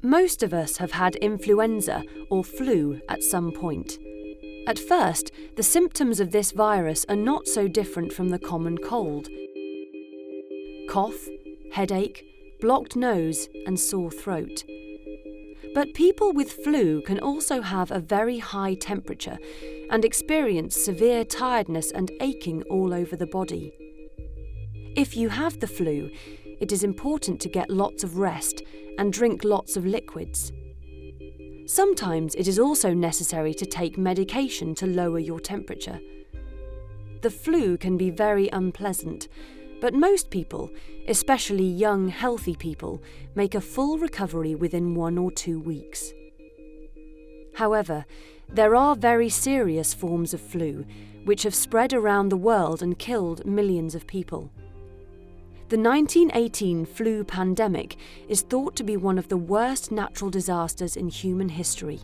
Most of us have had influenza or flu at some point. At first, the symptoms of this virus are not so different from the common cold. Cough, headache, blocked nose and sore throat. But people with flu can also have a very high temperature and experience severe tiredness and aching all over the body. If you have the flu, it is important to get lots of rest and drink lots of liquids. Sometimes it is also necessary to take medication to lower your temperature. The flu can be very unpleasant, but most people, especially young, healthy people, make a full recovery within 1 or 2 weeks. However, there are very serious forms of flu, which have spread around the world and killed millions of people. The 1918 flu pandemic is thought to be one of the worst natural disasters in human history.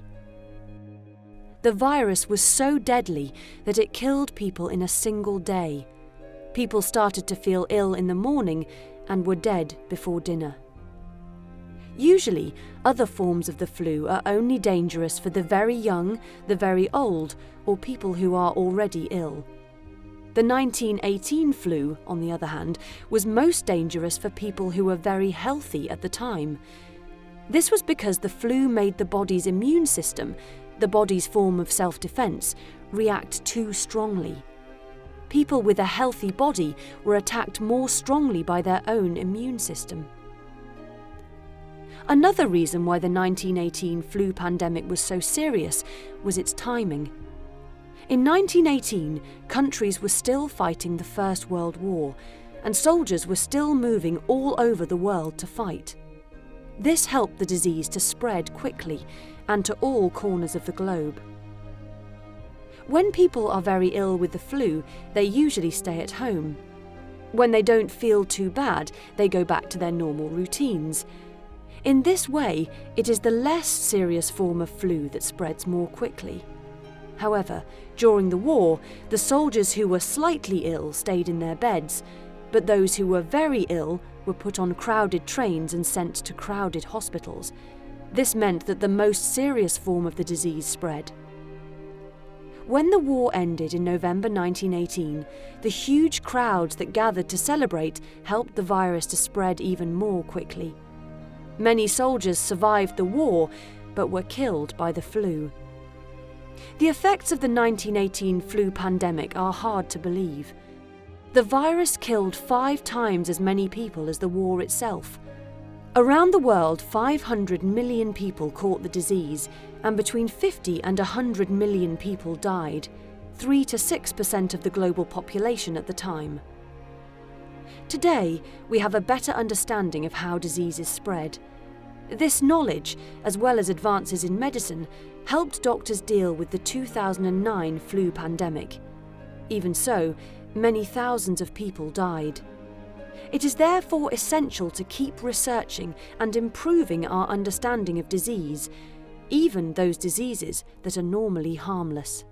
The virus was so deadly that it killed people in a single day. People started to feel ill in the morning and were dead before dinner. Usually, other forms of the flu are only dangerous for the very young, the very old, or people who are already ill. The 1918 flu, on the other hand, was most dangerous for people who were very healthy at the time. This was because the flu made the body's immune system, the body's form of self-defense, react too strongly. People with a healthy body were attacked more strongly by their own immune system. Another reason why the 1918 flu pandemic was so serious was its timing. In 1918, countries were still fighting the First World War, and soldiers were still moving all over the world to fight. This helped the disease to spread quickly and to all corners of the globe. When people are very ill with the flu, they usually stay at home. When they don't feel too bad, they go back to their normal routines. In this way, it is the less serious form of flu that spreads more quickly. However, during the war, the soldiers who were slightly ill stayed in their beds, but those who were very ill were put on crowded trains and sent to crowded hospitals. This meant that the most serious form of the disease spread. When the war ended in November 1918, the huge crowds that gathered to celebrate helped the virus to spread even more quickly. Many soldiers survived the war, but were killed by the flu. The effects of the 1918 flu pandemic are hard to believe. The virus killed 5 times as many people as the war itself. Around the world, 500 million people caught the disease, and between 50 and 100 million people died, 3 to 6% of the global population at the time. Today, we have a better understanding of how diseases spread. This knowledge, as well as advances in medicine, helped doctors deal with the 2009 flu pandemic. Even so, many thousands of people died. It is therefore essential to keep researching and improving our understanding of disease, even those diseases that are normally harmless.